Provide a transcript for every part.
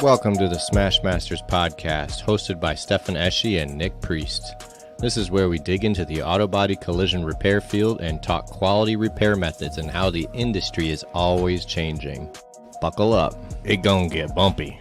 Welcome to the Smash Masters podcast, hosted by Stefan Eschi and Nick Priest. This is where we dig into the auto body collision repair field and talk quality repair methods and how the industry is always changing. Buckle up, it gon' get bumpy.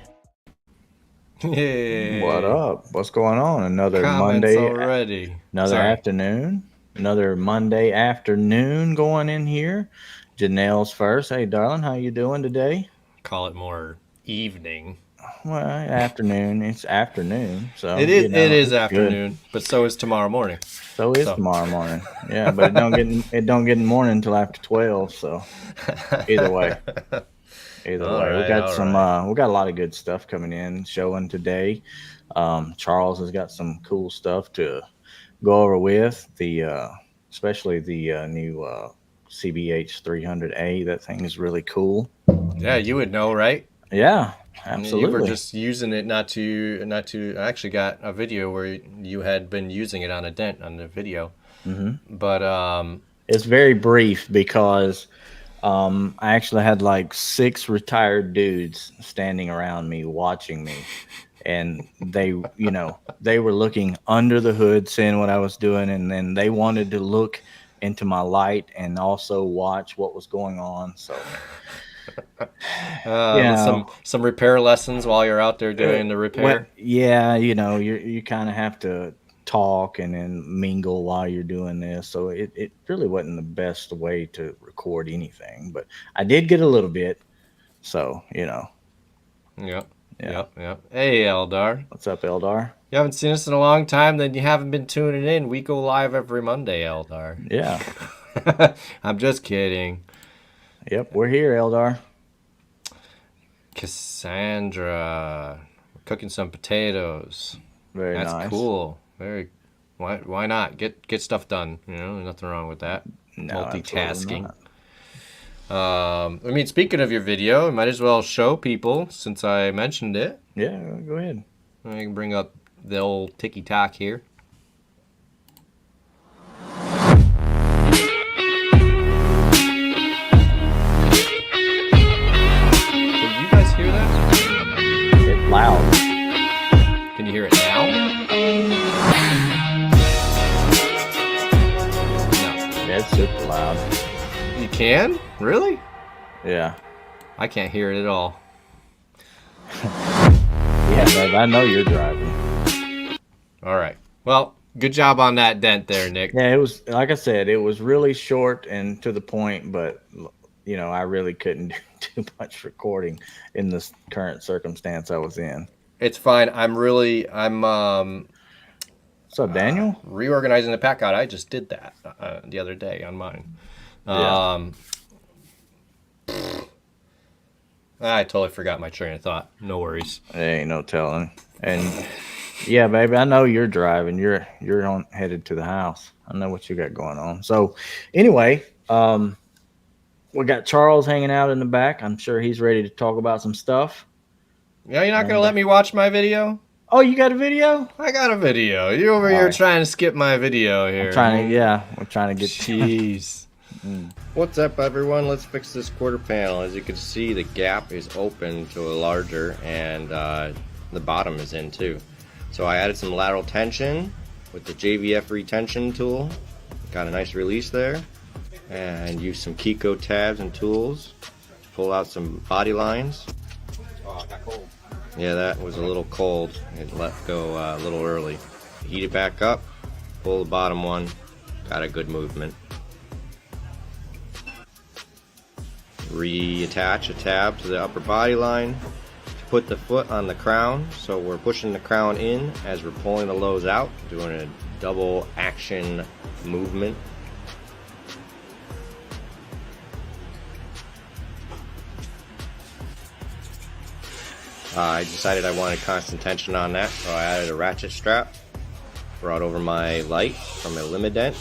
Hey. What up? What's going on? Another Comments Monday already. Afternoon. Another Monday afternoon going in here. Janelle's first. Hey, darling, how you doing today? Call it more evening. Well, afternoon. It's afternoon, so it is afternoon, good. But so is tomorrow morning. So tomorrow morning. Yeah, but it don't get in the morning until after 12. So either way, we got we got a lot of good stuff coming in showing today. Charles has got some cool stuff to go over with especially the new CBH 300A. That thing is really cool. Yeah, you would know, right? Yeah, absolutely. You were just using it not to. I actually got a video where you had been using it on a dent on the video. Mm-hmm. But it's very brief because I actually had like 6 retired dudes standing around me watching me, and they were looking under the hood, seeing what I was doing, and then they wanted to look into my light and also watch what was going on. So. Some repair lessons while you're out there doing the repair. Well, yeah, you kind of have to talk and then mingle while you're doing this. So it really wasn't the best way to record anything, but I did get a little bit. So Yep. Hey, Eldar. What's up, Eldar? You haven't seen us in a long time, then you haven't been tuning in. We go live every Monday, Eldar. Yeah. I'm just kidding. Yep, we're here, Eldar. Cassandra, we're cooking some potatoes. Very nice. That's cool. Why not get stuff done? Nothing wrong with that. No, multitasking. Speaking of your video, I might as well show people since I mentioned it. Yeah, go ahead. I can bring up the old ticky-tock here. Loud. Can you hear it now? No. Yeah, it's super loud. You can? Really? Yeah. I can't hear it at all. Yeah, babe, I know you're driving. All right. Well, good job on that dent there, Nick. Yeah, it was, like I said, it was really short and to the point, but I really couldn't do too much recording in this current circumstance I was in. It's fine. I'm What's up, Daniel? Reorganizing the pack out. I just did that the other day on mine. I totally forgot my train of thought. No worries. There ain't no telling. And yeah, baby, I know you're driving. You're headed to the house. I know what you got going on. So anyway, we got Charles hanging out in the back. I'm sure he's ready to talk about some stuff. Yeah, you're not going to let me watch my video? Oh, you got a video? I got a video. You over here trying to skip my video here. We're trying to get... Jeez. What's up, everyone? Let's fix this quarter panel. As you can see, the gap is open to a larger, and the bottom is in too. So I added some lateral tension with the JVF retention tool. Got a nice release there. And use some Kiko tabs and tools. Pull out some body lines. Oh, it got cold. Yeah, that was a little cold. It let go a little early. Heat it back up. Pull the bottom one. Got a good movement. Reattach a tab to the upper body line. Put the foot on the crown. So we're pushing the crown in as we're pulling the lows out. Doing a double action movement. I decided I wanted constant tension on that, so I added a ratchet strap, brought over my light from a Limident,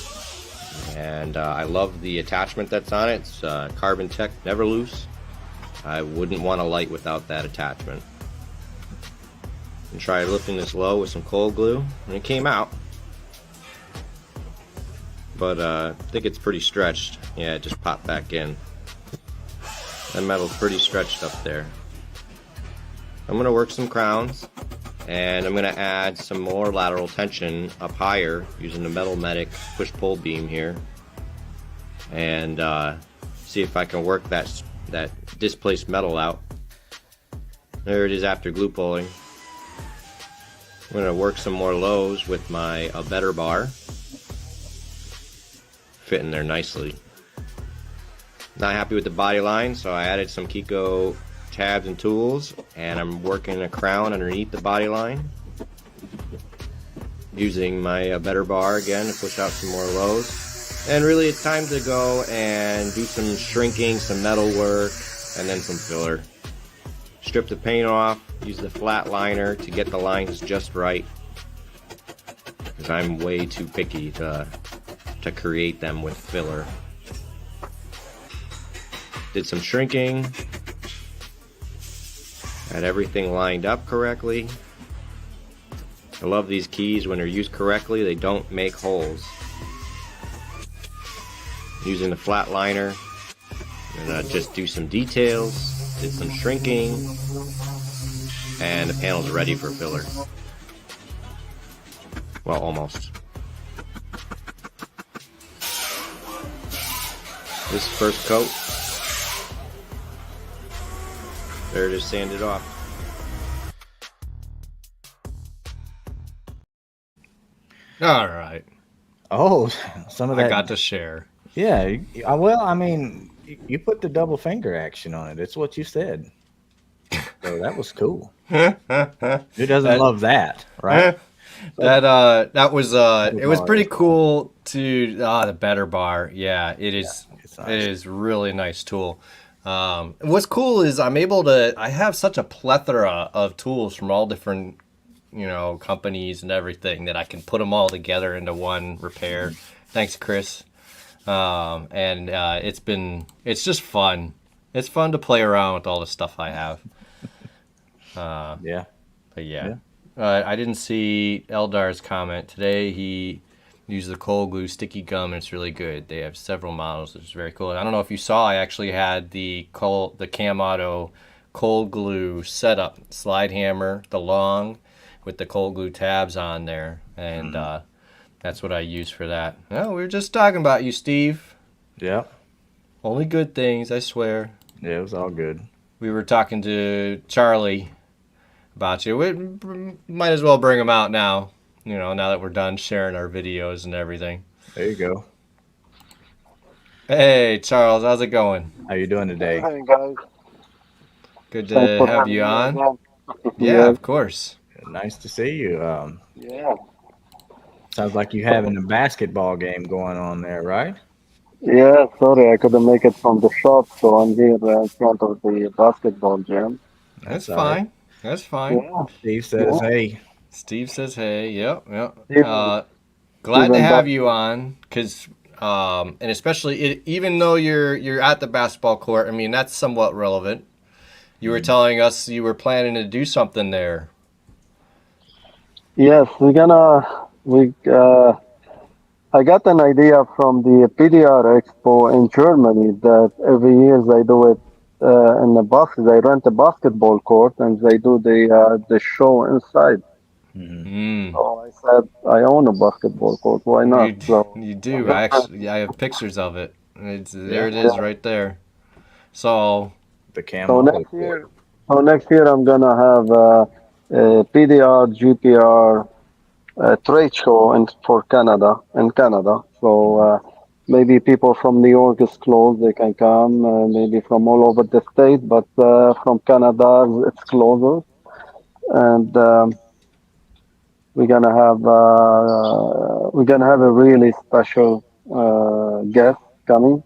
and I love the attachment that's on it. It's Carbon Tech Never Loose. I wouldn't want a light without that attachment. And tried lifting this low with some cold glue, and it came out. But I think it's pretty stretched. Yeah, it just popped back in. That metal's pretty stretched up there. I'm going to work some crowns, and I'm going to add some more lateral tension up higher using the Metal Medic push-pull beam here, and see if I can work that displaced metal out. There it is after glue pulling. I'm going to work some more lows with my better bar. Fit in there nicely. Not happy with the body line, so I added some Kiko tabs and tools, and I'm working a crown underneath the body line. Using my better bar again to push out some more lows. And really it's time to go and do some shrinking, some metal work, and then some filler. Strip the paint off, use the flat liner to get the lines just right, because I'm way too picky to create them with filler. Did some shrinking, had everything lined up correctly. I love these keys. When they're used correctly, they don't make holes. Using the flat liner, and just do some details. Did some shrinking, and the panel's ready for filler. Well, almost. This first coat, there it is, sanded off. All right. Oh, some of that. I got to share. Yeah. Well, I mean, you put the double finger action on it. It's what you said. So that was cool. Who doesn't love that, right? That was it was pretty cool to the better bar. Yeah, it is. Nice. It is really nice tool. What's cool is I have such a plethora of tools from all different companies and everything that I can put them all together into one repair. Thanks, Chris. And it's just fun. It's fun to play around with all the stuff I have. Yeah. But yeah. I didn't see Eldar's comment today. He used the cold glue sticky gum, and it's really good. They have several models, which is very cool. I don't know if you saw, I actually had the CamAuto cold glue setup, slide hammer, the long, with the cold glue tabs on there, and that's what I use for that. No, we were just talking about you, Steve. Yeah. Only good things, I swear. Yeah, it was all good. We were talking to Charlie about you. We might as well bring him out now, now that we're done sharing our videos and everything. There you go. Hey, Charles, how's it going? How you doing today? Hey guys. Good to have you on. Yeah, of course. Nice to see you. Yeah. Sounds like you having a basketball game going on there, right? Yeah, sorry, I couldn't make it from the shop, so I'm here in front of the basketball gym. That's all fine. right. That's fine. Yeah. Steve says, hey. Steve says, hey. Yep. Even- Glad to even have that- you on, because and especially even though you're at the basketball court, I mean that's somewhat relevant. You were telling us you were planning to do something there. Yes, I got an idea from the PDR Expo in Germany that every year they do it in the basket. They rent a basketball court and they do the show inside. Mm. So I said, I own a basketball court. Why not? You do. I have pictures of it. There it is right there. So The So CamAuto next year, next year I'm gonna have a PDR, GPR trade show in Canada. So maybe people from New York is closed, they can come. Maybe from all over the state, but from Canada it's closer. And we're gonna have a really special guest coming.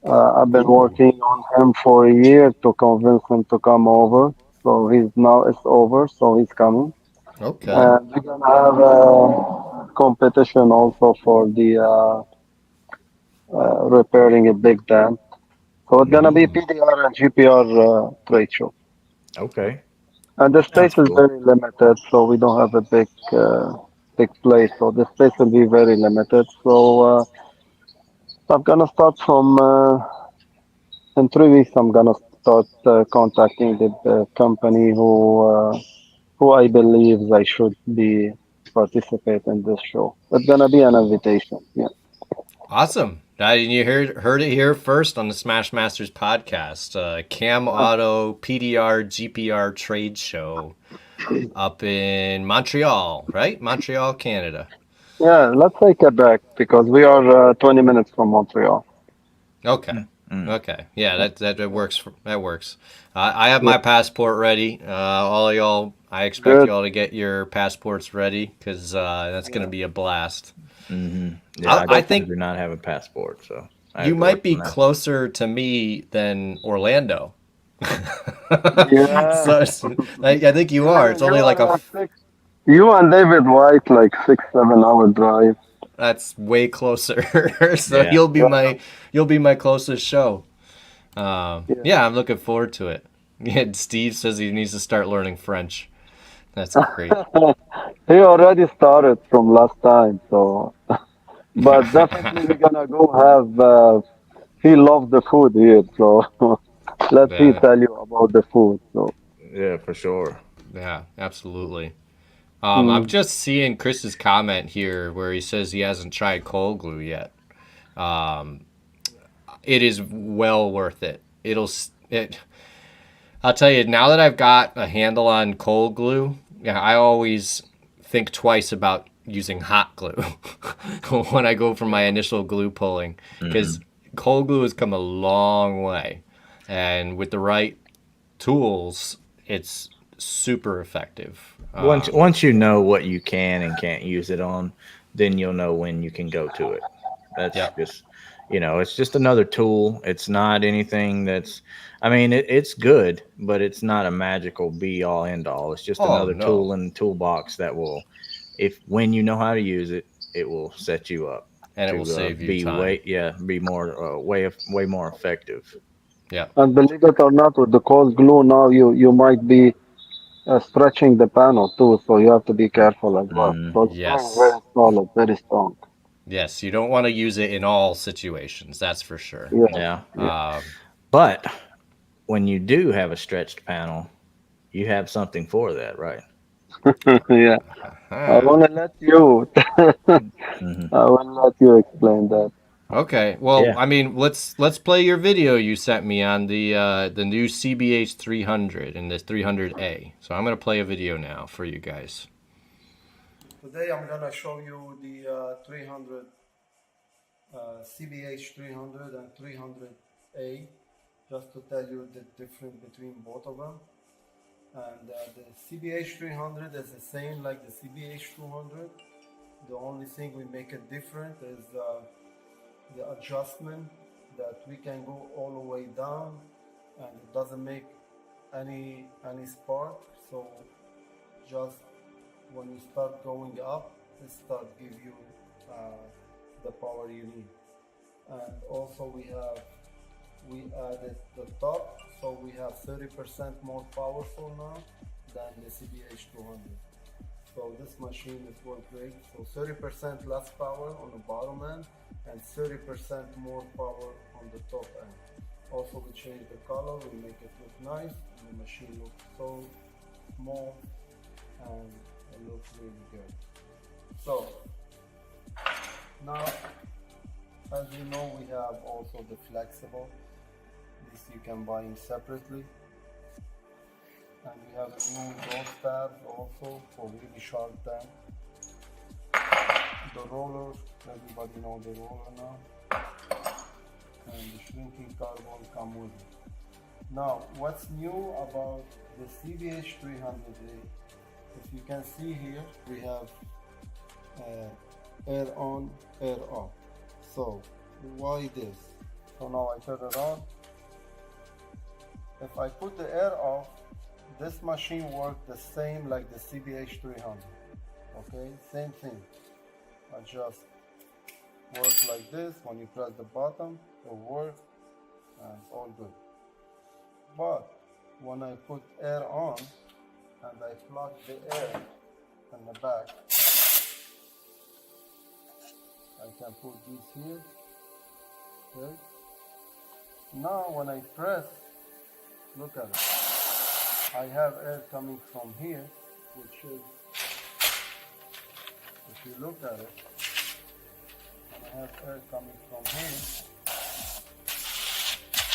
I've been working on him for a year to convince him to come over. So it's over, so he's coming. okay. And we're gonna have a competition also for the repairing a big dam. So it's gonna be PDR and GPR trade show. Okay. And the space Sounds is cool. very limited, so we don't have a big place. So the space will be very limited. So I'm gonna start from in 3 weeks. I'm gonna start contacting the company who I believe I should be participate in this show. It's gonna be an invitation. Yeah. Awesome. You heard it here first on the Smash Masters podcast. CamAuto PDR GPR trade show up in Montreal, right? Montreal, Canada. Yeah, let's say Quebec because we are 20 minutes from Montreal. Okay. Mm. Okay. Yeah, that works. That works. I have Yeah, my passport ready. All of y'all, I expect good. y'all to get your passports ready because that's going to Yeah. be a blast. Yeah, I I think do not have a passport, so I you have to work might be on that. closer to me than Orlando. Yeah. So I think you are. It's You only like are six. You and David White like 6 7 hour drive. that's way closer. So Yeah. Yeah. you'll be my closest show. Yeah. Yeah, I'm looking forward to it. Yeah, Steve says he needs to start learning French. That's great. He already started from last time, so but definitely we're gonna go have. He loves the food here, so let he Yeah, tell you about the food. So Yeah, for sure. yeah, absolutely. I'm mm, just seeing Chris's comment here where he says he hasn't tried cold glue yet. It is well worth it. It. I'll tell you now that I've got a handle on cold glue. Yeah, I always think twice about using hot glue when I go for my initial glue pulling because cold glue has come a long way, and with the right tools, it's super effective. Once you know what you can and can't use it on, then you'll know when you can go to it. That's Yep. just, it's just another tool. It's not anything that's, I mean, it's good, but it's not a magical be all end all. It's just Oh another no. tool in the toolbox that will, if when you know how to use it, it will set you up And it will to save you be time. be more way more effective. Yep. and believe it or not, with the cold glue now, you might be stretching the panel too, so you have to be careful as well. Mm-hmm. So it's going Yes. very solid, very strong. Yes. You don't want to use it in all situations. That's for sure. Yeah, Yeah, yeah, but when you do have a stretched panel, you have something for that, right? yeah. I Huh. wanna let you. Hmm. I will let you explain that. Okay. Well, Yeah. I mean, let's play your video you sent me on the new CBH 300 and the 300A. So I'm gonna play a video now for you guys. Today I'm gonna show you the 300 CBH 300 and 300A, just to tell you the difference between both of them. And the CBH 300 is the same like the CBH 200. The only thing we make it different is the adjustment that we can go all the way down, and it doesn't make any spark. So just when you start going up, it start give you uh, the power you need. And also we added the top, so we have 30% more powerful now than the CBH 200. So this machine is work great. So 30% less power on the bottom end and 30% more power on the top end. Also we change the color, we make it look nice, and the machine looks so small and it looks really good. So now, as you know, we have also the flexible. This you can buy them separately. And we have a new door tabs also for really sharp tank. The rollers, everybody know the roller now. And the shrinking carbon come with it. Now, what's new about the CBH 300A? If you can see here, we have air on, air off. So, why this? So now I turn it on. If I put the air off, this machine works the same like the CBH 300. Okay, same thing. I just work like this. When you press the button, it works and it's all good. But when I put air on and I plug the air in the back, I can put this here. Okay. Now when I press Look at it. I have air coming from here, which is, if you look at it, and I have air coming from here,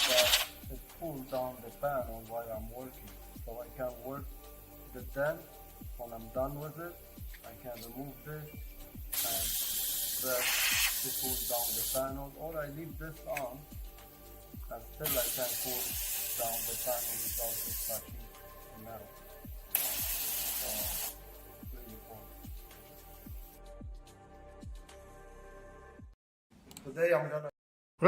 that it cools down the panel while I'm working. So I can work the dent. When I'm done with it, I can remove this and press to cool down the panel, or I leave this on and still I can cool down the panel without it touching the metal. So, really cool. Today I'm gonna.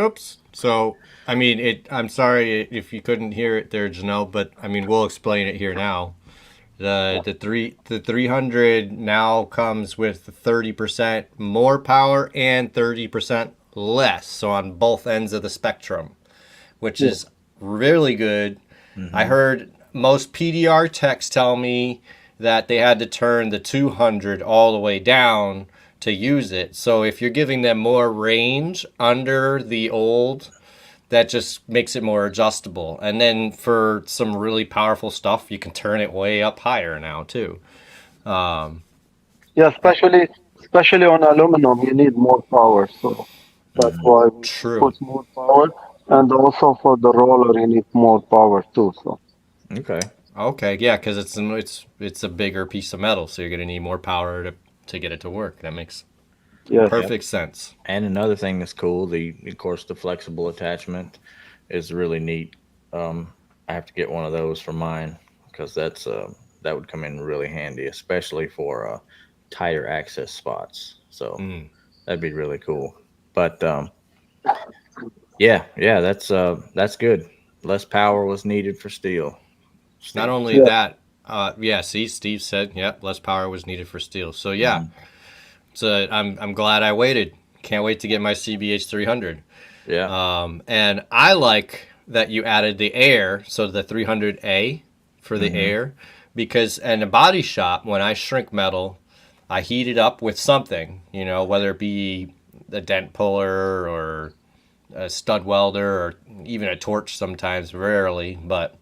Oops. So, I mean, I'm sorry if you couldn't hear it there, Janelle, but I mean, we'll explain it here now. The 300 now comes with 30% more power and 30% less. So on both ends of the spectrum, which is really good. I heard most PDR techs tell me that they had to turn the 200 all the way down to use it. So if you're giving them more range under the old, that just makes it more adjustable. And then for some really powerful stuff, you can turn it way up higher now too. Yeah, especially on aluminum, you need more power. So that's why we True. put more power, and also for the roller, you need more power too. So Okay. Okay, yeah, because it's a bigger piece of metal, so you're gonna need more power to get it to work. That makes yes, Yep. perfect sense. And another thing that's cool, the of course the flexible attachment is really neat. I have to get one of those for mine because that would come in really handy, especially for tighter access spots. So Mm. that'd be really cool. But yeah, that's good. Less power was needed for steel. Not Steel. only yeah, that, yeah. See, Steve said, yeah, less power was needed for steel. So yeah, Mhm. so I'm glad I waited. Can't wait to get my CBH 300. Yeah. And I like that you added the air, so the 300A for the Hmm. air, because in a body shop, when I shrink metal, I heat it up with something, whether it be a dent puller or a stud welder or even a torch sometimes, rarely, but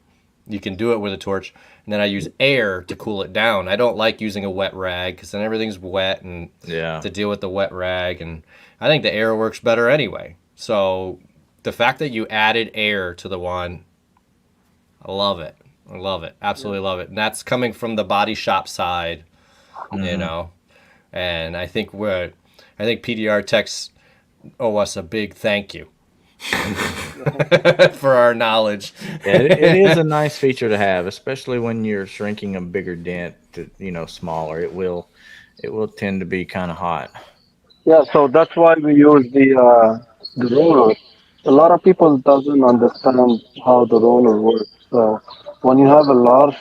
you can do it with a torch. And then I use air to cool it down. I don't like using a wet rag because then everything's wet and Yeah. to deal with the wet rag. And I think the air works better anyway. So the fact that you added air to the one, I love it. I love it. yeah. Absolutely love it. And that's coming from the body shop side, you Hmm. know. And I think PDR techs owe us a big thank you for our knowledge. Yeah, it is a nice feature to have, especially when you're shrinking a bigger dent to smaller. It will tend to be kind of hot. Yeah, so that's why we use the roller. A lot of people doesn't understand how the roller works. So when you have a large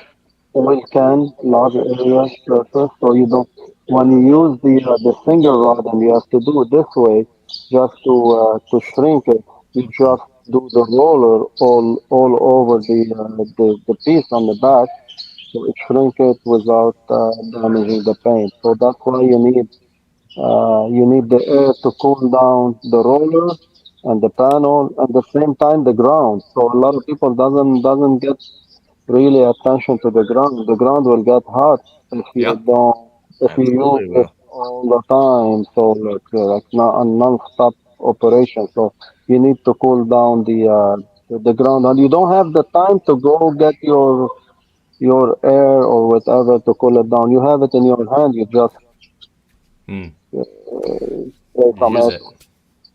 oil can, large area surface, so you don't. When you use the finger rod and you have to do it this way, just to shrink it, you just do the roller all over the piece on the back, so it shrink it without damaging the paint. So that's why you need the air to cool down the roller and the panel, at the same time the ground. So a lot of people doesn't get really attention to the ground. The ground will get hot if you Yep. don't if you use Absolutely it will. all the time. So like not a non-stop operation. So you need to cool down the ground, and you don't have the time to go get your air or whatever to cool it down. You have it in your hand. You just Mm. spray some Use air. it.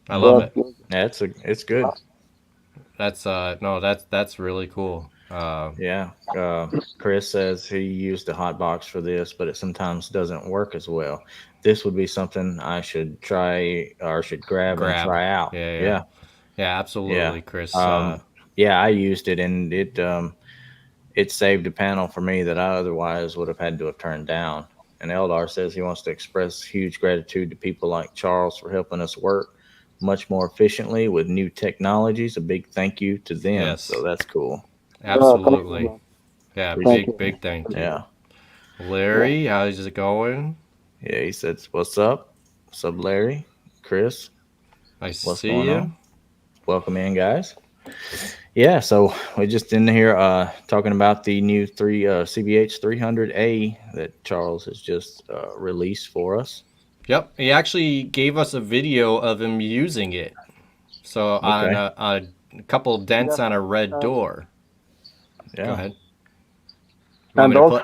I love Yes, it. Yeah, it's good. That's no, that's really cool. Yeah. Chris says he used a hot box for this, but it sometimes doesn't work as well. This would be something I should try or should grab and Grab. try out. Yeah, yeah, Yeah. yeah. Yeah. Absolutely, Chris. Yeah, I used it and it saved a panel for me that I otherwise would have had to have turned down. And Eldar says he wants to express huge gratitude to people like Charles for helping us work much more efficiently with new technologies. A big thank you to them. So Yes, that's cool. yeah, thank you, absolutely. man. Yeah, Thank big you. big thank you, Yeah. Yeah. Larry. How's it going? Yeah. He says, "What's up? What's up, Larry? Chris? Nice to What's see going you. on? Welcome in, guys." Yeah, so we just in here talking about the new CBH 300A that Charles has just released for us. Yep, he actually gave us a video of him using it. So on Okay. a couple dents Yes, on a red and door. Go Yeah. ahead. You want and me to put?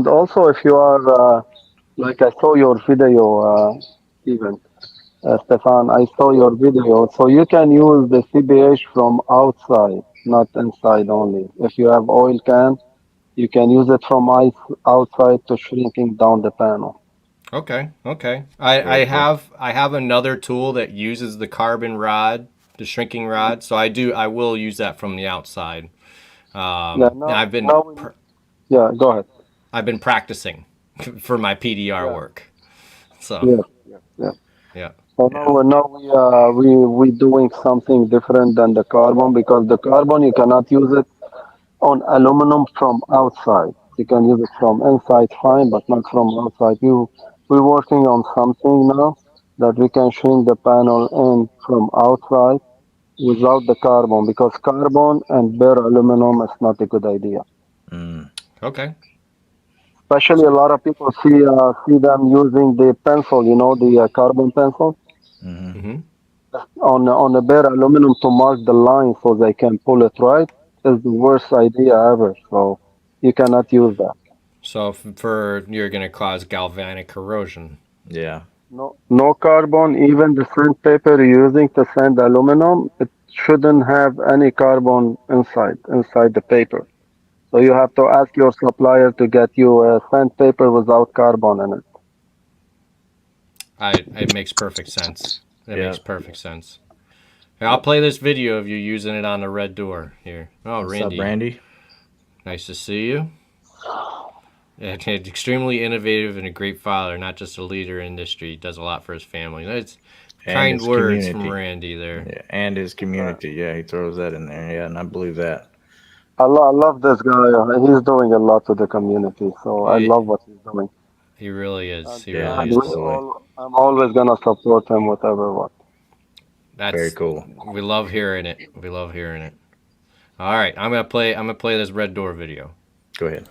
also if you are like I saw your video, Steven, Stefan, I saw your video. So you can use the CBH from outside, not inside only. If you have oil can, you can use it from outside to shrinking down the panel. Okay, okay. I Very cool. have another tool that uses the carbon rod, the shrinking rod. So I will use that from the outside. Yeah, And yeah, go ahead. I've been practicing for my PDR Yeah, work. So yes, yes, yes. yeah. So Yeah. now we doing something different than the carbon because the carbon you cannot use it on aluminum from outside. You can use it from inside fine, but not from outside. We're working on something now that we can shrink the panel in from outside without the carbon because carbon and bare aluminum is not a good idea. Mm, Okay. Especially a So lot of people see them using the pencil, the carbon pencil hmm. hmm on a bare aluminum to mark the line so they can pull it right is the worst idea ever. So you cannot use that. for you're gonna cause galvanic corrosion. Yeah. No carbon, even the sandpaper you're using to sand aluminum, it shouldn't have any carbon inside the paper. So you have to ask your supplier to get you a sandpaper without carbon in it. I It makes perfect sense. It Yeah. makes perfect sense. Here, I'll play this video of you using it on the red door here. Oh, What's up, Randy, Brandy? nice to see you. Yeah, extremely innovative and a great father, not just a leader in industry. Does a lot for his family. That's And kind his words from community. Randy there. Yeah. And his community. Yeah, he throws that in there. Yeah, and I believe that. I love this guy. He's doing a lot to the community. So I He, love what he's doing. he really is. And, He Yeah, really and is. absolutely. I'm always gonna support him whatever what. Very That's cool. We love hearing it. We love hearing it. All right, I'm gonna play this red door video. Go ahead.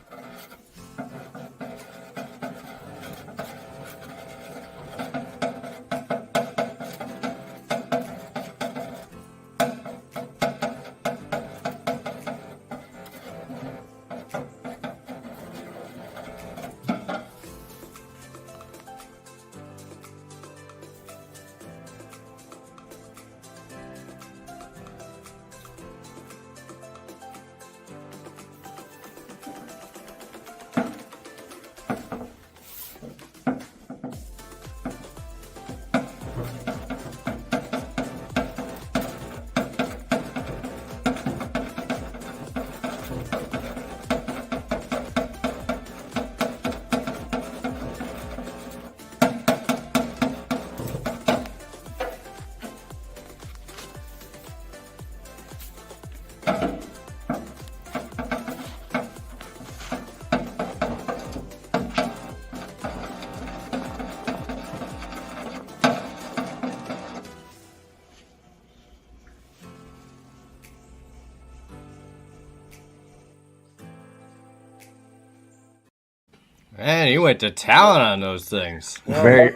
Man, you went to town on those things. Well, Very.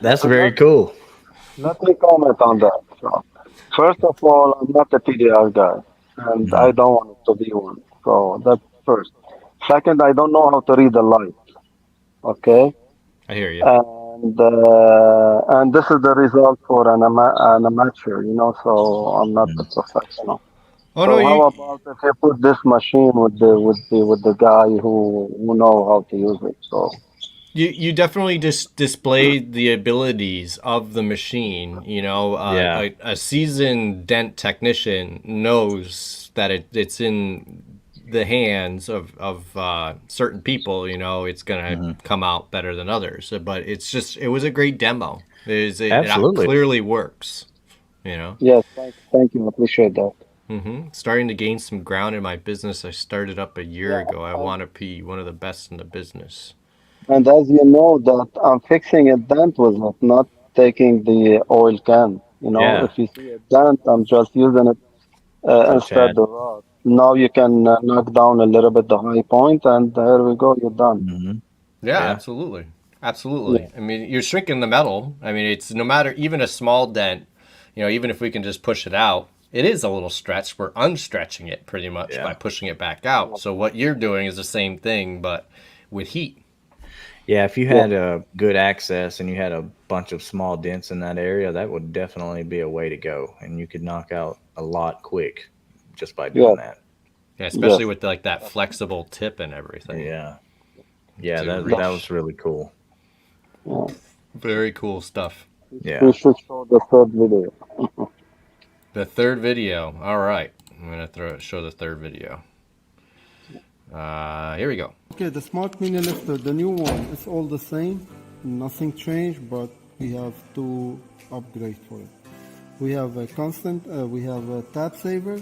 That's very cool. let me comment on that. So, first of all, I'm not a PDR guy, and I Mhm. don't want to be one. So that's first. Second, I don't know how to read the light. Okay, I hear you. and this is the result for an amateur, So I'm not a Mhm. professional. Oh no, So how you about if you put this machine with the guy who know how to use it? So you definitely displayed the abilities of the machine. Yeah. A seasoned dent technician knows that it's in the hands of certain people. It's gonna Hmm. come out better than others. But it was a great demo. It Absolutely. clearly works. You know. yes, thank you, I appreciate that. Starting to gain some ground in my business. I started up a year Yeah, ago. I want to be one of the best in the business. and as you know that I'm fixing a dent with it, not taking the oil can. Yeah. If you see a dent, I'm just using it So instead Chad. of rod. Now you can knock down a little bit the high point, and here we go. You're done. Hmm. Yeah, Yeah. absolutely. Yeah, Absolutely. I mean, you're shrinking the metal. I mean, it's no matter even a small dent, even if we can just push it out, it is a little stretch. We're unstretching it pretty much by Yeah. pushing it back out. So what you're doing is the same thing, but with heat. Yeah, if you yeah, had a good access and you had a bunch of small dents in that area, that would definitely be a way to go, and you could knock out a lot quick just by yeah, doing that. Yeah, especially yes. with like that flexible tip and everything. Yeah, yeah, To that That, was reach. really cool. yeah. Very cool stuff. We Yeah, should show the third video. The third video. All right. I'm going to show the third video. Here we go. Okay, the Smart Mini Lifter, the new one, it's all the same. Nothing changed, but we have to upgrade for it. We have a constant, we have a tab saver,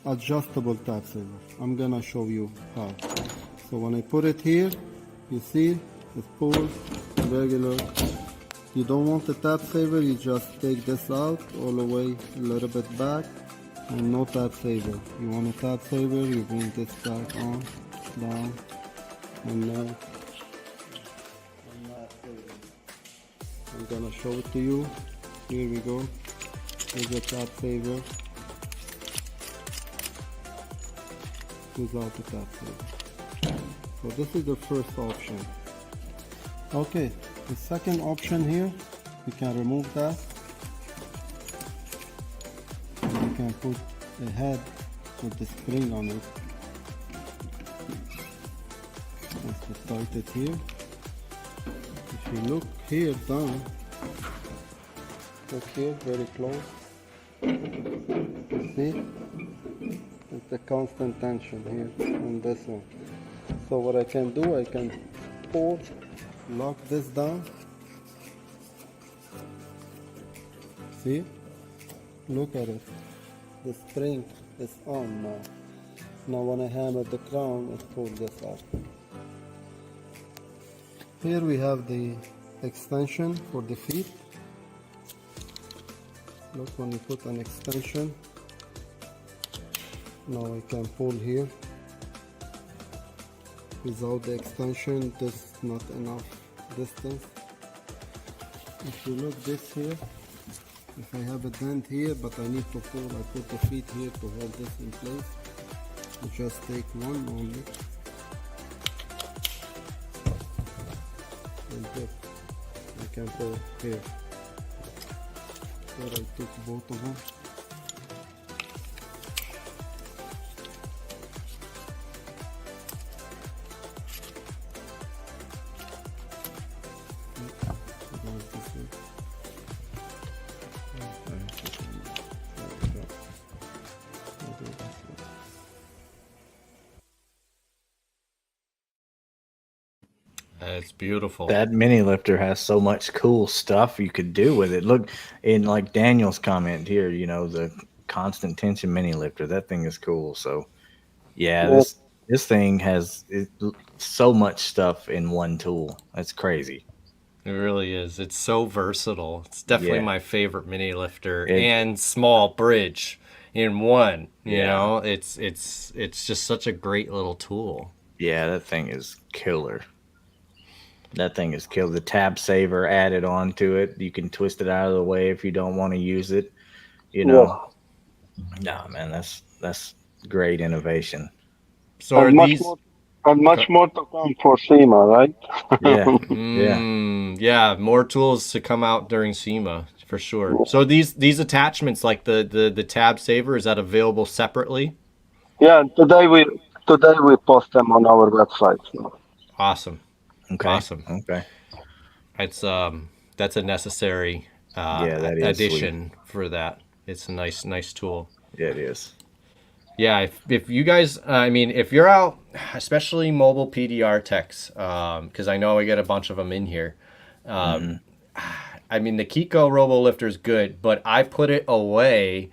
adjustable tab saver. I'm gonna show you how. So when I put it here, you see, it's pulled, regular. You don't want the tab saver, you just take this out all the way a little bit back, and no tab saver. You want a tab saver, you bring this back on, down, and now I'm gonna show it to you. Here we go. Here's a tab saver without the tab saver. So this is the first option. Okay, the second option here, you can remove that. You can put a head with the spring on it. Just tight it here. If you look here down, look here very close. You see? It's a constant tension here on this one. So what I can do, I can pull, lock this down. See? Look at it. The spring is on now. Now when I hammer the crown, it pulls this out. Here we have the extension for the feet. Look, when you put an extension, now I can pull here. Without the extension, this is not enough distance. If you look this here, if I have a dent here, but I need to pull, I put the feet here to hold this in place. You just take one only. And look, I can pull here. Here I took both of them. It's beautiful. that mini lifter has so much cool stuff you could do with it. Look, in like Daniel's comment here, the constant tension mini lifter. That thing is cool. So yeah, Yes, this thing has so much stuff in one tool. That's crazy. It really is. It's so versatile. It's definitely Yeah. my favorite mini lifter It, and small bridge in one. yeah. It's just such a great little tool. Yeah, that thing is killer. That thing is killer. The tab saver added on to it. You can twist it out of the way if you don't want to use it. You yes. know, nah, man, that's great innovation. So are And much these? more, and much more to come for SEMA, right? Yeah, yeah. Yeah, more tools to come out during SEMA for sure. So these attachments, like the tab saver, is that available separately? Yeah, today we post them on our website. So. Awesome, Okay, awesome. okay. It's that's a necessary Yeah, that is sweet. addition for that. It's a nice tool. Yeah, it is. Yeah, if you guys, I mean, if you're out, especially mobile PDR techs, because I know I get a bunch of them in here. I mean, the Kiko Robo Lifter is good, but I put it away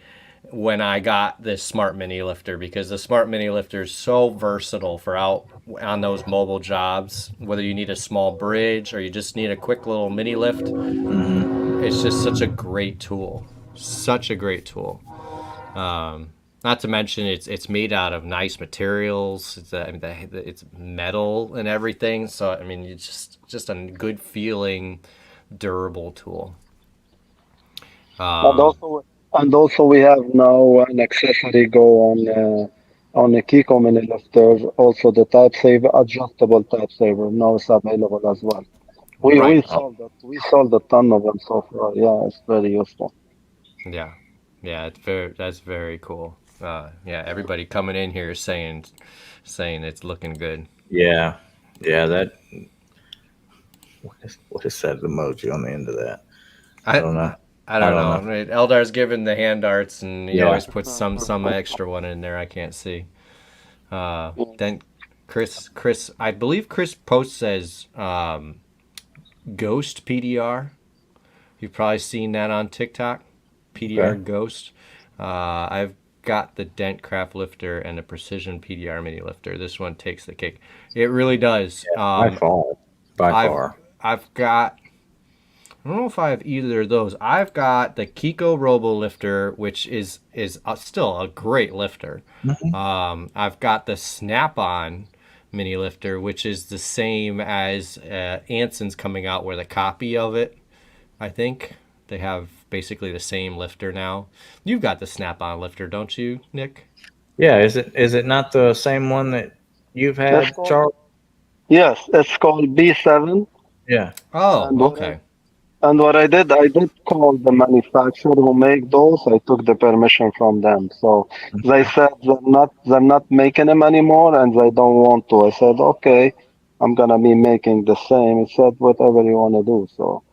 when I got this Smart Mini Lifter because the Smart Mini Lifter is so versatile for out on those mobile jobs, whether you need a small bridge or you just need a quick little mini lift. It's just such a great tool. Such a great tool. Not to mention it's made out of nice materials. It's metal and everything. So I mean, it's just a good feeling, durable tool. And also, we have now an accessory go on the Kiko mini lifter. Also, the type saver, adjustable type saver, now is available as well. We Right. sold that. We sold a ton of them so far. Yeah, it's very useful. Yeah. Yeah. That's very cool. Yeah. Everybody coming in here saying it's looking good. Yeah, yeah. That what is that emoji on the end of that? I I don't know. I I don't don't know. know. Right? Eldar's given the hand darts, and he Yeah. always puts some extra one in there. I can't see. Then Chris, I believe Chris posts says Ghost PDR. You've probably seen that on TikTok. PDR Okay. Ghost. I've got the Dent Craft Lifter and the Precision PDR Mini Lifter. This one takes the cake. It really does. By far. By I've far. I've got. I don't know if I have either of those. I've got the Kiko Robo Lifter, which is still a great lifter. Mhm. I've got the Snap-on Mini Lifter, which is the same as Anson's coming out with a copy of it. I think they have basically the same lifter now. You've got the Snap-on lifter, don't you, Nick? Yeah. Is it not the same one that you've It's had, called, Charles? yes, it's called B7. Yeah. Oh, And okay. what I did call the manufacturer who make those. I took the permission from them. So they Okay. said they're not making them anymore, and they don't want to. I said, okay, I'm gonna be making the same. He said, whatever you wanna do. So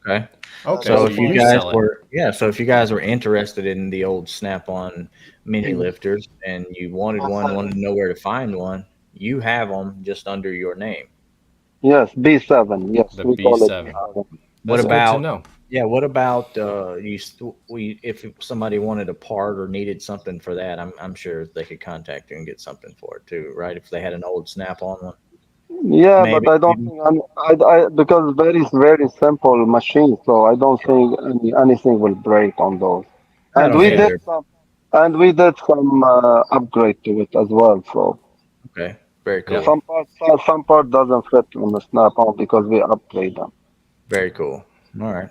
Okay. Okay, So so so if you you far, guys resell it. were, yeah, so if you guys were interested in the old Snap-on mini lifters and you wanted one, wanted to know where to find one, you have them just under your name. yes, B7. Yes, The we call it B7. B7. What That's good to about, know. yeah, what about if somebody wanted a part or needed something for that, I'm sure they could contact you and get something for it too, right? If they had an old Snap-on one, Yeah, but maybe. I don't think because very simple machine, so I don't think anything will break on those. I And don't we Yeah. did either. some upgrade to it as well. So Okay, very Yeah. cool, some part doesn't fit on the Snap-on because we upgrade them. very cool. All right.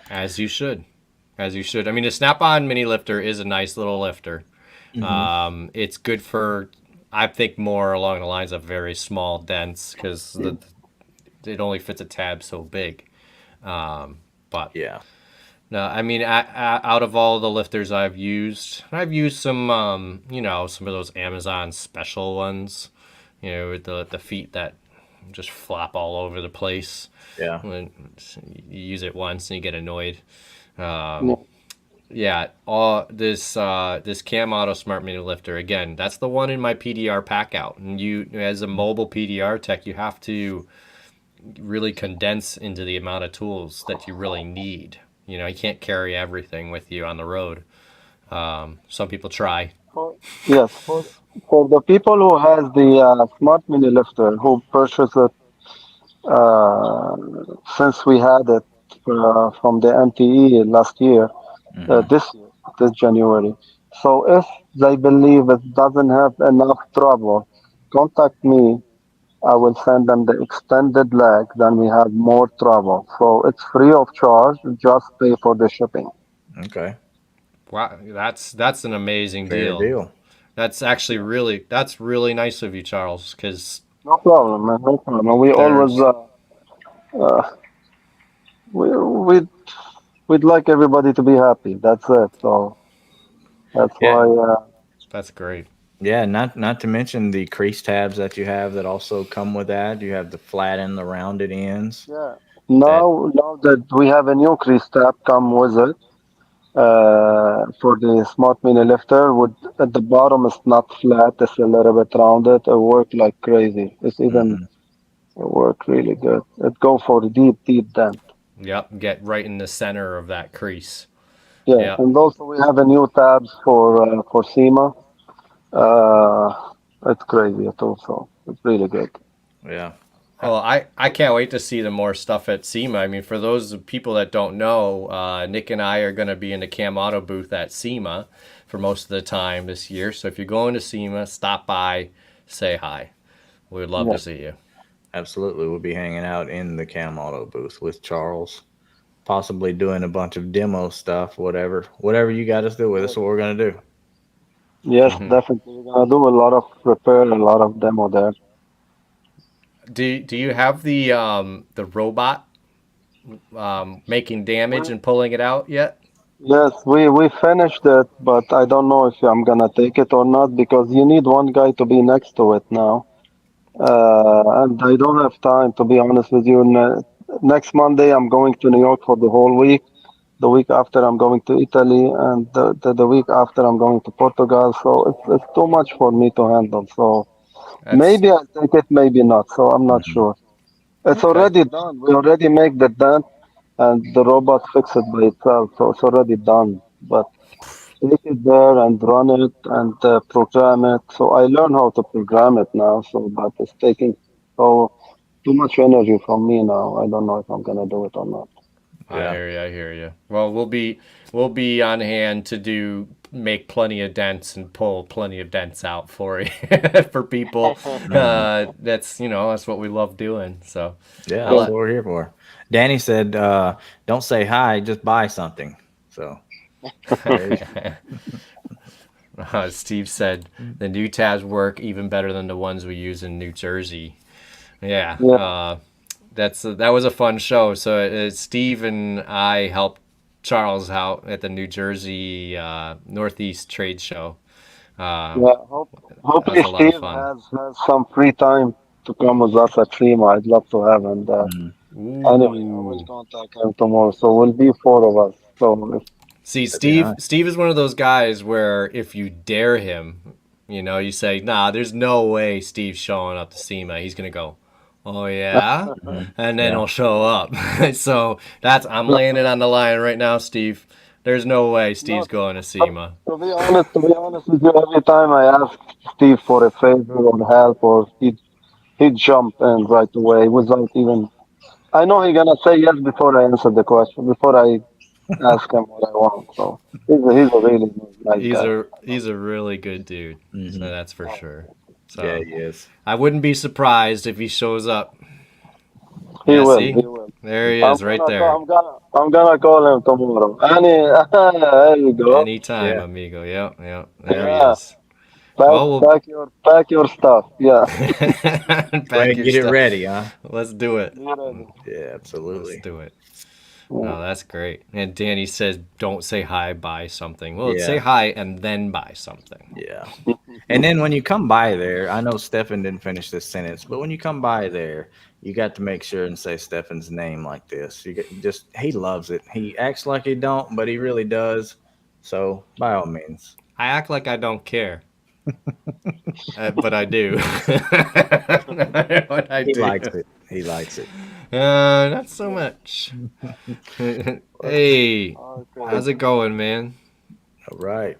As you should. As you should. I mean, the Snap-on mini lifter is a nice little lifter. Hmm. It's good for, I think, more along the lines of very small dents because it only fits a tab so big. But Yeah. no, I mean, out of all the lifters I've used some, some of those Amazon special ones, with the feet that just flop all over the place. Yeah. When you use it once and you get annoyed. Yeah. Yeah, all this CamAuto Smart Mini Lifter again. That's the one in my PDR pack out. And you, as a mobile PDR tech, you have to really condense into the amount of tools that you really need. You can't carry everything with you on the road. Some people try. Yes, for the people who has the Smart Mini Lifter who purchase it uh, since we had it from the MTE last year. Hmm. This January. So if they believe it doesn't have enough trouble, contact me. I will send them the extended leg. Then we have more trouble. So it's free of charge. Just pay for the shipping. Okay. Wow, that's an amazing Fair deal. deal. That's really nice of you, Charles. Because No problem, man. No problem. We always there's uh, we we'd like everybody to be happy. That's it. So that's Yeah. why. that's great. Yeah, not to mention the crease tabs that you have that also come with that. You have the flat and the rounded ends. Yeah. That Now that we have a new crease tab come with it, for the Smart Mini Lifter, would at the bottom is not flat, it's a little bit rounded. It worked like crazy. mhm. It worked really good. It go for the deep dent. Yep, get right in the center of that crease. Yeah, Yep. and also we have a new tabs for SEMA. It's crazy too, so it's really good. Yeah. Well, I can't wait to see the more stuff at SEMA. I mean, for those people that don't know, Nick and I are going to be in the CamAuto booth at SEMA for most of the time this year. So if you're going to SEMA, stop by, say hi. We would love to see you. Absolutely. We'll be hanging out in the CamAuto booth with Charles, possibly doing a bunch of demo stuff, whatever you got us do with us, what we're going to do. Yes, definitely. We're gonna do a lot of repair, a lot of demo there. Do you have the robot making damage and pulling it out yet? Yes, we finished it, but I don't know if I'm gonna take it or not because you need one guy to be next to it now. And I don't have time, to be honest with you. Next Monday, I'm going to New York for the whole week. The week after, I'm going to Italy, and the week after, I'm going to Portugal. So it's too much for me to handle. So That's maybe I'll take it, maybe not. So I'm not sure. It's okay. already done. We already make the dent, and the robot fix it by itself. So it's already done. But take it there and run it and program it. So I learn how to program it now. So, but it's taking so too much energy from me now. I don't know if I'm gonna do it or not. I hear you. I hear you. Well, we'll be on hand to make plenty of dents and pull plenty of dents out for you for people. That's what we love doing. So Yeah, I'll that's what we're here for. Danny said, don't say hi, just buy something. So Steve said the new tabs work even better than the ones we use in New Jersey. Yeah, Yeah. that was a fun show. So Steve and I helped Charles out at the New Jersey Northeast Trade Show. Yeah. That was Hopefully a lot of Steve fun. has some free time to come with us at SEMA. I'd love to have him there. Anyway, I will Ooh. contact him tomorrow. So we'll be four of us. So if, See, that'd be Steve. nice. Steve is one of those guys where if you dare him, you say, "Nah, there's no way Steve's showing up to SEMA." He's gonna go, "Oh yeah," and then Yeah. he'll show up. So I'm laying it on the line right now, Steve. There's no way Steve's no, going to SEMA. to be honest with you, every time I ask Steve for a favor or help, or he'd jump in right away without even. I know he's gonna say yes before I answer the question, before I ask him what I want. So he's a really nice He's guy. a really good dude. So Hmm. that's for sure. Yeah, So he is. I wouldn't be surprised if he shows up. He Yeah, will. see, He will. there he is, right there. I'm gonna call him tomorrow. There you go. Anytime, Yeah. amigo. Yep, yep. There he Yeah. is. Pack Well, we'll pack your stuff. Yeah. Go ahead pack and your get it stuff. ready, huh? Let's do it. Be ready. Yeah, Let's absolutely. do it. Yeah. Oh, that's great. And Danny says, "Don't say hi, buy something." Well, say Yeah. hi and then buy something. Yeah. And then when you come by there, I know Stefan didn't finish this sentence, but when you come by there, you got to make sure and say Stefan's name like this. He loves it. He acts like he don't, but he really does. So by all means. I act like I don't care, but I do. What I He do. likes it. He likes it. Not so much. Hey, how's Okay. it going, man? All right.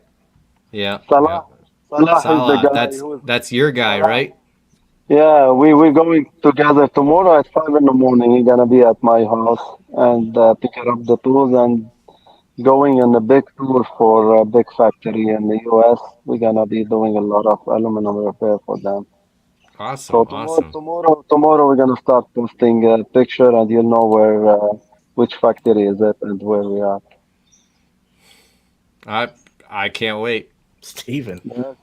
Yeah, yeah. Salah. Salah is the Salah, guy that's who is that's your guy, Salah. right? Yeah, we're going together tomorrow at 5 in the morning. He's gonna be at my house and picking up the tools and going on a big tour for a big factory in the U.S. We're gonna be doing a lot of aluminum repair for them. So Awesome, tomorrow, awesome. tomorrow, tomorrow we're gonna start posting a picture, and you'll know which factory is it and where we are. I I can't wait. Steven. Yes,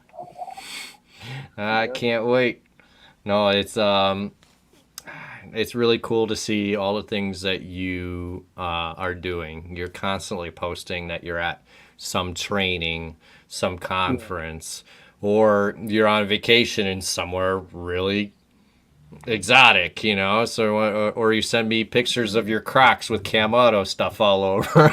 I yes, can't wait. No, it's really cool to see all the things that you are doing. You're constantly posting that you're at some training, some conference, or you're on vacation in somewhere really exotic, So, or you send me pictures of your Crocs with CamAuto stuff all over.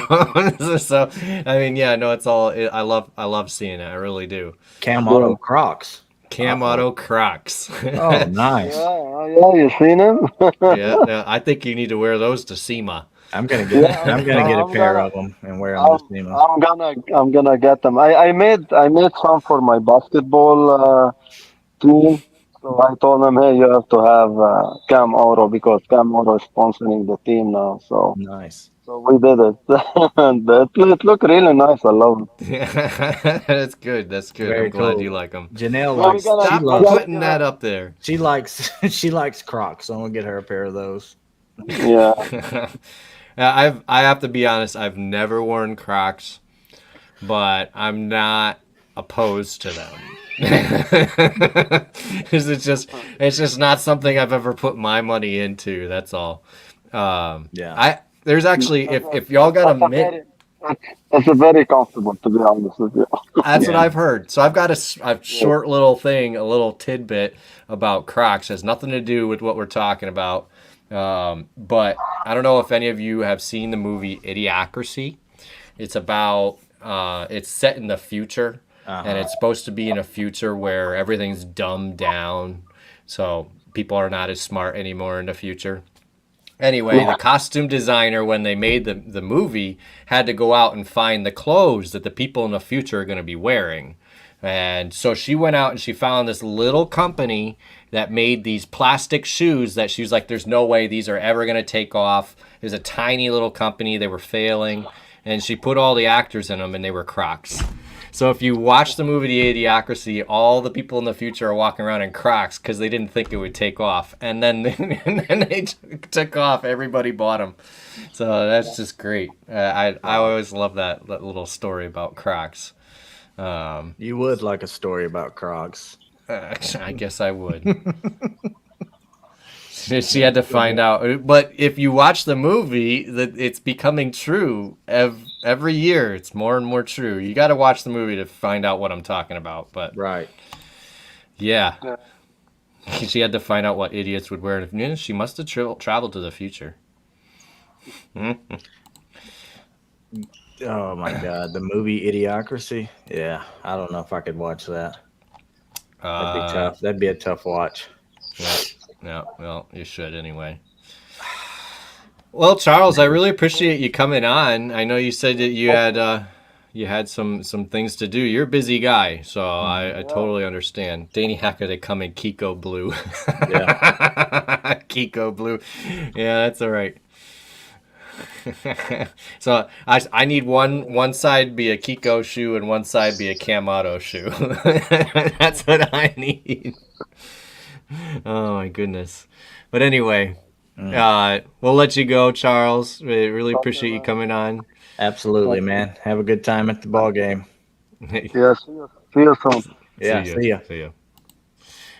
So, I mean, yeah, no, I love seeing it. I really do. yeah, CamAuto Crocs. Uh-oh. CamAuto Crocs. Oh, yeah, nice. yeah. You seen him? Yeah, I think you need to wear those to SEMA. I'm gonna Yeah, get a I'm pair gonna. of them and wear them to I'm, SEMA. I'm gonna get them. I made some for my basketball team. So I told them, hey, you have to have CamAuto because CamAuto is sponsoring the team now. So Nice. so we did it, and it looked really nice. I love it. That's good. That's good. I'm Very glad you cool. like them. Janelle Yeah, we likes. gotta She Stop we loves. gotta putting give that her. up there. She likes. She likes Crocs. So I'm gonna get her a pair of those. Yeah, I have to be honest. I've never worn Crocs, but I'm not opposed to them. 'Cause it's just not something I've ever put my money into. That's all. Yeah. I there's actually that's if y'all got a that's a mint. very that's a very comfortable, to be honest with you. That's what Yeah. I've heard. So I've got a Yeah. short little thing, a little tidbit about Crocs. It has nothing to do with what we're talking about. But I don't know if any of you have seen the movie Idiocracy. It's about it's set in the future, and it's supposed to be in a future where everything's dumbed down, so people are not as smart anymore in the future. Anyway, the costume designer, when they made the movie, had to go out and find the clothes that the people in the future are going to be wearing. And so she went out and she found this little company that made these plastic shoes that she was like, there's no way these are ever going to take off. It was a tiny little company. They were failing. And she put all the actors in them, and they were Crocs. So if you watch the movie The Idiocracy, all the people in the future are walking around in Crocs because they didn't think it would take off, and then and then they took off. Everybody bought them, so that's just great. I always love that little story about Crocs. You would like a story about Crocs. I guess I would. She had to find out, but if you watch the movie, that it's becoming true every year. It's more and more true. You got to watch the movie to find out what I'm talking about. But Right. yeah, she had to find out what idiots would wear. And she must have traveled to the future. Oh my God, the movie Idiocracy. Yeah, I don't know if I could watch that. That'd be tough. That'd be a tough watch. Yeah. Well, you should anyway. Well, Charles, I really appreciate you coming on. I know you said that you had some things to do. You're a busy guy, so I totally understand. Danny Hacker, they come in Kiko blue. Yeah. Kiko blue. Yeah, that's all right. So I need one side be a Kiko shoe and one side be a CamAuto shoe. That's what I need. Oh my goodness. But anyway, we'll let you go, Charles. We really appreciate you coming on. Absolutely, man. Have a good time at the ball game. Yeah, see you soon. Yeah, see ya. See ya.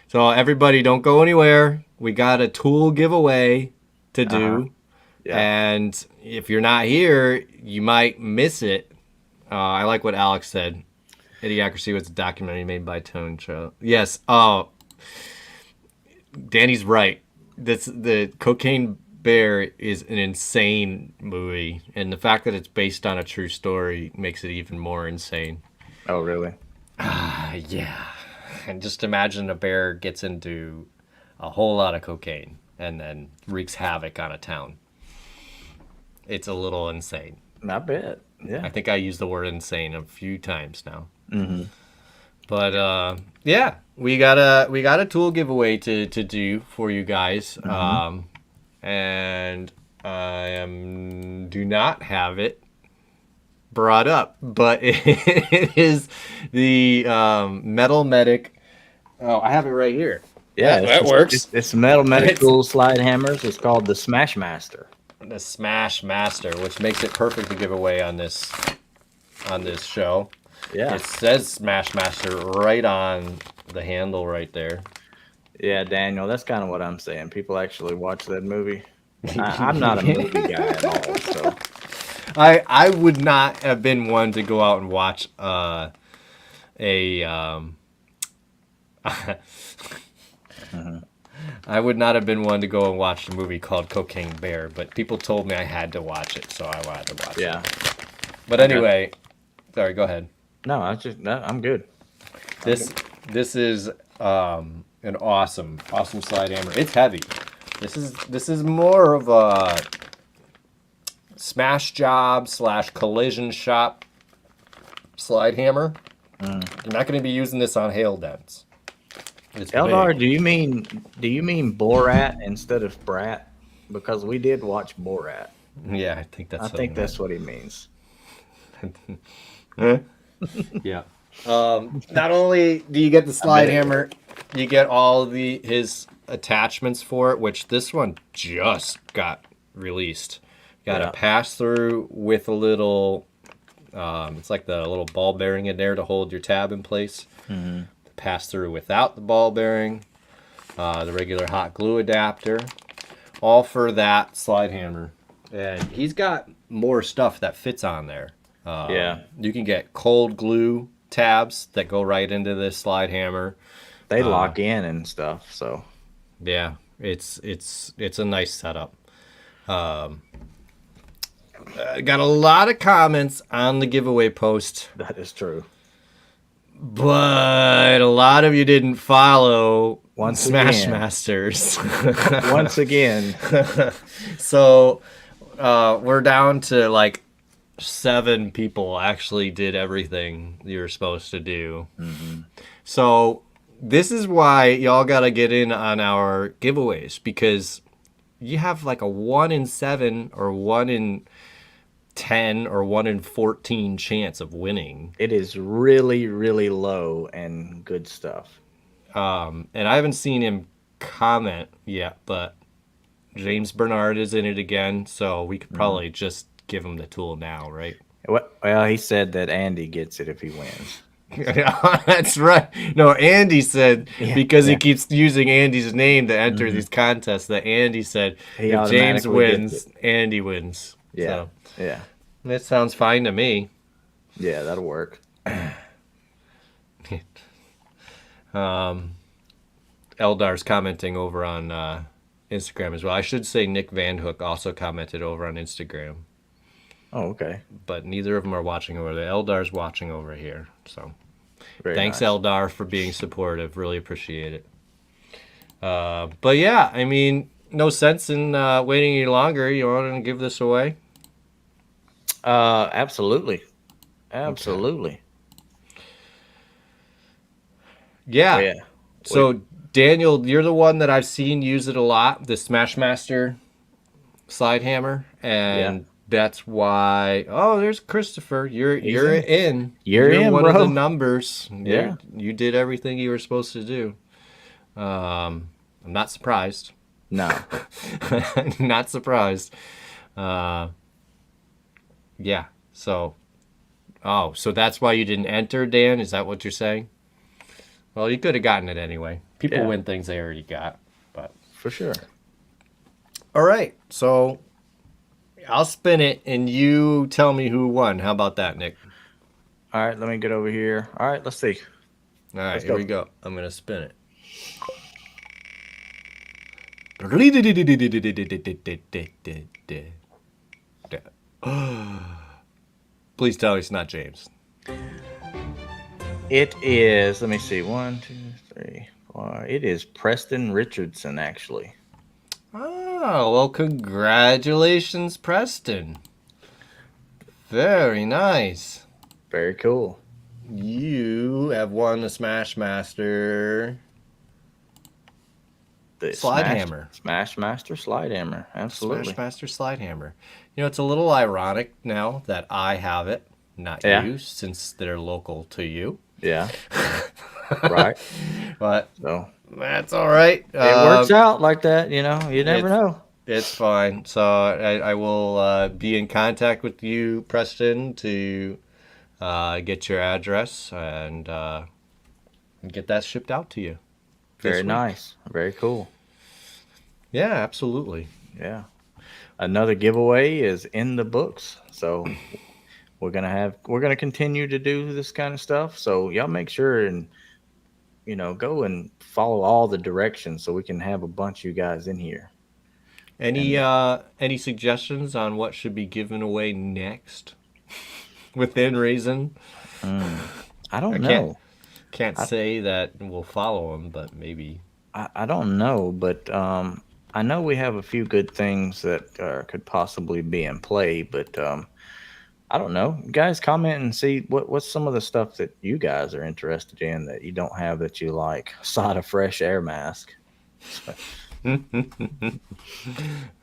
So everybody, don't go anywhere. We got a tool giveaway to do. Yeah. And if you're not here, you might miss it. I like what Alex said. Idiocracy was a documentary made by Tone Cho. Yes. Oh, Danny's right. The Cocaine Bear is an insane movie, and the fact that it's based on a true story makes it even more insane. Oh, really? Yeah. And just imagine a bear gets into a whole lot of cocaine and then wreaks havoc on a town. It's a little insane. I bet. Yeah. I think I used the word insane a few times now. Mm-hmm. But yeah, we got a tool giveaway to do for you guys, and I do not have it brought up, but it is the Metal Medic. Oh, I have it right here. Yeah, that works. It's Metal Medical slide hammers. It's called the Smash Master. The Smash Master, which makes it perfect to give away on this show. Yeah. It says Smash Master right on the handle right there. Yeah, Daniel, that's kind of what I'm saying. People actually watch that movie. I'm not a movie guy at all, so. I would not have been one to go out and watch I would not have been one to go and watch a movie called Cocaine Bear, but people told me I had to watch it, so I wanted to watch it. But anyway, sorry, go ahead. No, I'm good. This is an awesome slide hammer. It's heavy. This is more of a smash job / collision shop slide hammer. You're not going to be using this on hail dents. It's Eldar, big. do you mean Borat instead of Brat? Because we did watch Borat. Yeah, I think that's I what he think meant. that's what he means. Yeah. Not only do you get the slide hammer, you get all his attachments for it, which this one just got released. Got a Yeah. pass through with a little, it's like the little ball bearing in there to hold your tab in place. Mm-hmm. Pass through without the ball bearing, the regular hot glue adapter, all for that slide hammer. And he's got more stuff that fits on there. Yeah. You can get cold glue tabs that go right into this slide hammer. They lock in and stuff, so Yeah, it's a nice setup. I got a lot of comments on the giveaway post, that is true. but a lot of you didn't follow Once Smash again. Masters. Once again. So we're down to like 7 people actually did everything you were supposed to do. Mm-hmm. So this is why y'all got to get in on our giveaways, because you have like a 1 in 7 or 1 in 10 or 1 in 14 chance of winning. It is really, really low and good stuff. And I haven't seen him comment yet, but James Bernard is in it again, so we could probably just give him the tool now, right? Well, he said that Andy gets it if he wins. That's right. No, Andy said, because he yeah. keeps using Andy's name to enter these contests, that Andy said He if James automatically gets wins, it. Andy wins. Yeah. So, Yeah. that sounds fine to me. Yeah, that'll work. Eldar's commenting over on Instagram as well. I should say Nick Van Hook also commented over on Instagram, Oh, okay. but neither of them are watching over there. Eldar's watching over here. So Very thanks, nice. Eldar, for being supportive. Really appreciate it. But yeah, I mean, no sense in waiting any longer. You want to give this away? Absolutely. Absolutely. Yeah. Oh, yeah. So, Daniel, you're the one that I've seen use it a lot, the Smashmaster slide hammer, and that's why. Oh, there's Christopher. You're in. You're in, one bro. of the numbers. Yeah. You did everything you were supposed to do. I'm not surprised. No. Not surprised. Yeah. So. Oh, so that's why you didn't enter, Dan? Is that what you're saying? Well, you could have gotten it anyway. People win things they already got, but For sure. all right. So I'll spin it, and you tell me who won. How about that, Nick? All right, let me get over here. All right, let's see. All right, Let's here go. we go. I'm gonna spin it. Please tell me it's not James. It is, let me see, 1, 2, 3, 4. It is Preston Richardson, actually. Oh, well, congratulations, Preston. Very nice. Very cool. You have won the Smashmaster The slide hammer. Smashmaster slide hammer. Absolutely. Smashmaster slide hammer. You know, it's a little ironic now that I have it, not you, since they're local to you. Yeah. Right. But So that's all right. it works out like that, you know. You never know. It's fine. So I will be in contact with you, Preston, to get your address and get that shipped out to you. Very nice. Very cool. Yeah, absolutely. Yeah. Another giveaway is in the books. So we're gonna continue to do this kind of stuff. So y'all make sure and go and follow all the directions so we can have a bunch of you guys in here. Any suggestions on what should be given away next? Within reason. I don't know. Can't say that we'll follow them, but maybe. I don't know, but I know we have a few good things that could possibly be in play, but I don't know. Guys, comment and see what's some of the stuff that you guys are interested in that you don't have that you like. Side of fresh air mask.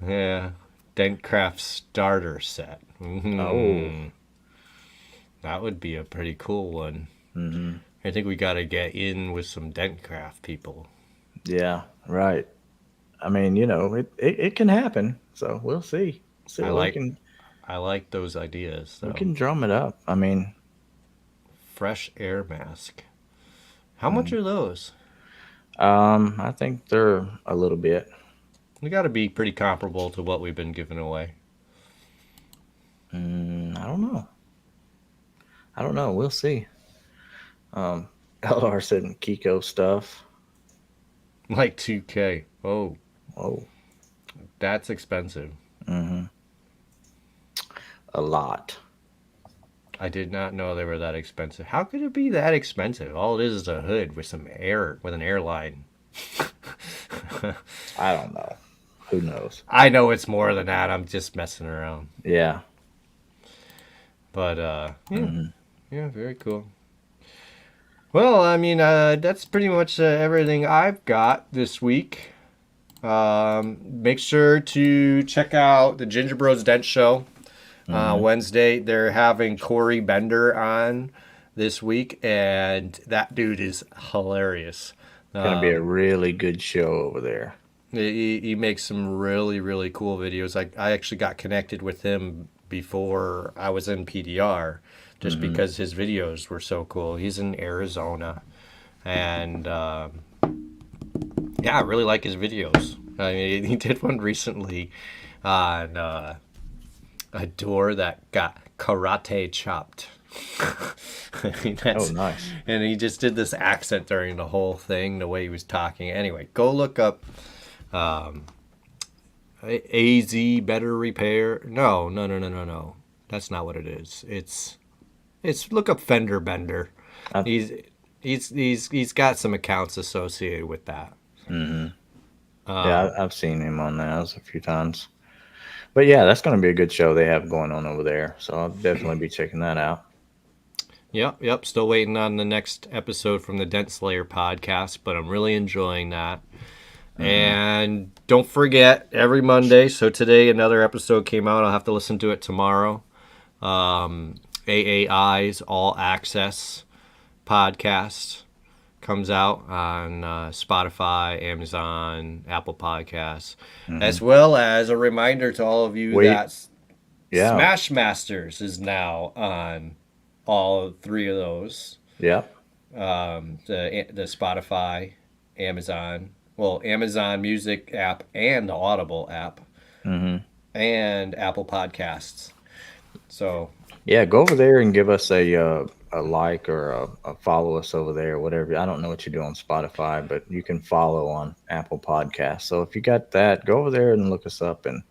Yeah. Dentcraft starter set. Oh. That would be a pretty cool one. Mm-hmm. I think we got to get in with some Dentcraft people. Yeah, right. I mean, it can happen. So we'll see. See I what like those ideas. we Though. can drum it up. I mean, Fresh air mask. How much are those? I think they're a little bit. They got to be pretty comparable to what we've been giving away. I don't know. We'll see. LR said Kiko stuff. Like 2K. Oh, that's expensive. Mm-hmm. A lot. I did not know they were that expensive. How could it be that expensive? All it is a hood with an airline. I don't know. Who knows? I know it's more than that. I'm just messing around. Yeah. But yeah, very cool. Well, I mean, that's pretty much everything I've got this week. Make sure to check out the Ginger Bros Dent Show. Wednesday, they're having Corey Bender on this week, and that dude is hilarious. Gonna be a really good show over there. He makes some really, really cool videos. I actually got connected with him before I was in PDR, just because his videos were so cool. He's in Arizona, and yeah, I really like his videos. I mean, he did one recently on a door that got karate chopped. Oh, nice. And he just did this accent during the whole thing, the way he was talking. Anyway, go look up AZ Better Repair. No. That's not what it is. It's look up Fender Bender. He's got some accounts associated with that. Yeah, I've seen him on those a few times. But yeah, that's going to be a good show they have going on over there. So I'll definitely be checking that out. Yep. Still waiting on the next episode from the Dent Slayer podcast, but I'm really enjoying that. And don't forget, every Monday, so today another episode came out. I'll have to listen to it tomorrow. AAI's All Access podcast comes out on Spotify, Amazon, Apple Podcasts, as well as a reminder to all of you that Smash Masters is now on all three of those. Yeah. The Spotify, Amazon Music app and the Audible app, and Apple Podcasts. So yeah, go over there and give us a like or a follow us over there, whatever. I don't know what you do on Spotify, but you can follow on Apple Podcasts. So if you got that, go over there and look us up and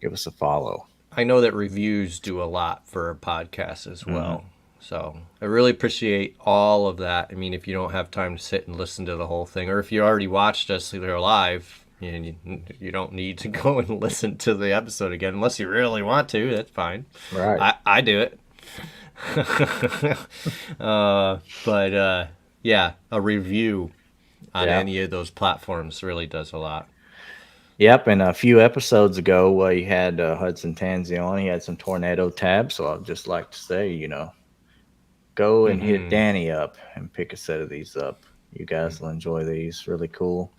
give us a follow. I know that reviews do a lot for a podcast as well. So I really appreciate all of that. I mean, if you don't have time to sit and listen to the whole thing, or if you already watched us live, you don't need to go and listen to the episode again unless you really want to. That's fine. Right. I do it. But yeah, a review on any of those platforms really does a lot. Yep, and a few episodes ago, you had Hudson Tanzi on. He had some tornado tabs, so I'd just like to say, go and hit Danny up and pick a set of these up. You guys will enjoy these. Really cool.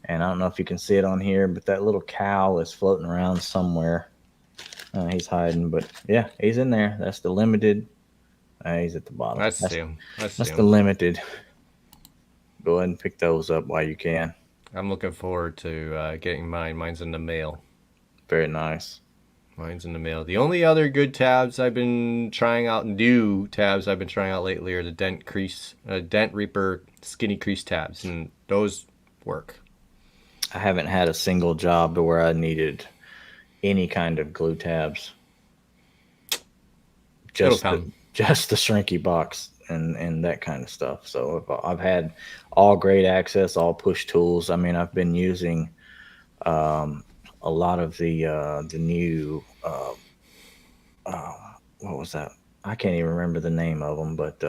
And I don't know if you can see it on here, but that little cow is floating around somewhere. He's hiding, but yeah, he's in there. That's the limited. He's at the bottom. That's him. That's the limited. Go ahead and pick those up while you can. I'm looking forward to getting mine. Mine's in the mail. Very nice. Mine's in the mail. The only other good tabs I've been trying out, new tabs I've been trying out lately, are the Dent Reaper skinny crease tabs, and those work. I haven't had a single job to where I needed any kind of glue tabs. Just the shrinky box and that kind of stuff. So I've had all great access, all push tools. I mean, I've been using a lot of the new what was that? I can't even remember the name of them, but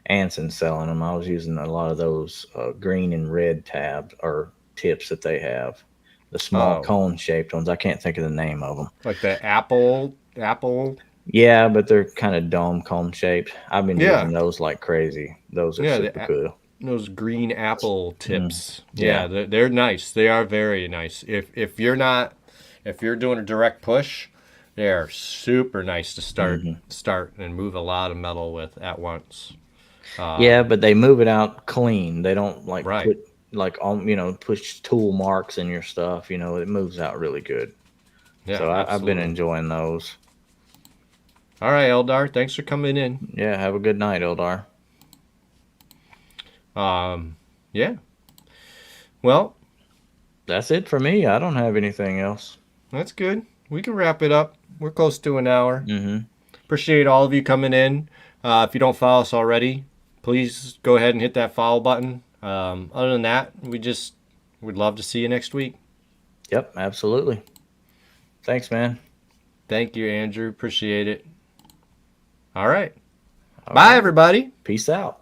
Anson's selling them. I was using a lot of those green and red tabs or tips that they have, the small Oh, cone shaped ones. I can't think of the name of them. like the apple. Yeah, but they're kind of dome cone shaped. I've been using Yeah, those like crazy. Those are yeah. super cool. Those green apple tips. Yeah, Yeah. they're nice. They are very nice. If you're doing a direct push, they are super nice to start and move a lot of metal with at once. Yeah, but they move it out clean. They don't like Right. put like on push tool marks in your stuff. It moves out really good. Yeah, So I've been absolutely. enjoying those. All right, Eldar. Thanks for coming in. Yeah, have a good night, Eldar. Yeah. Well, That's it for me. I don't have anything else. that's good. We can wrap it up. We're close to an hour. Mm-hmm. Appreciate all of you coming in. If you don't follow us already, please go ahead and hit that follow button. Other than that, we'd love to see you next week. Yep, absolutely. Thanks, man. Thank you, Andrew. Appreciate it. All right. Bye, everybody. Peace out.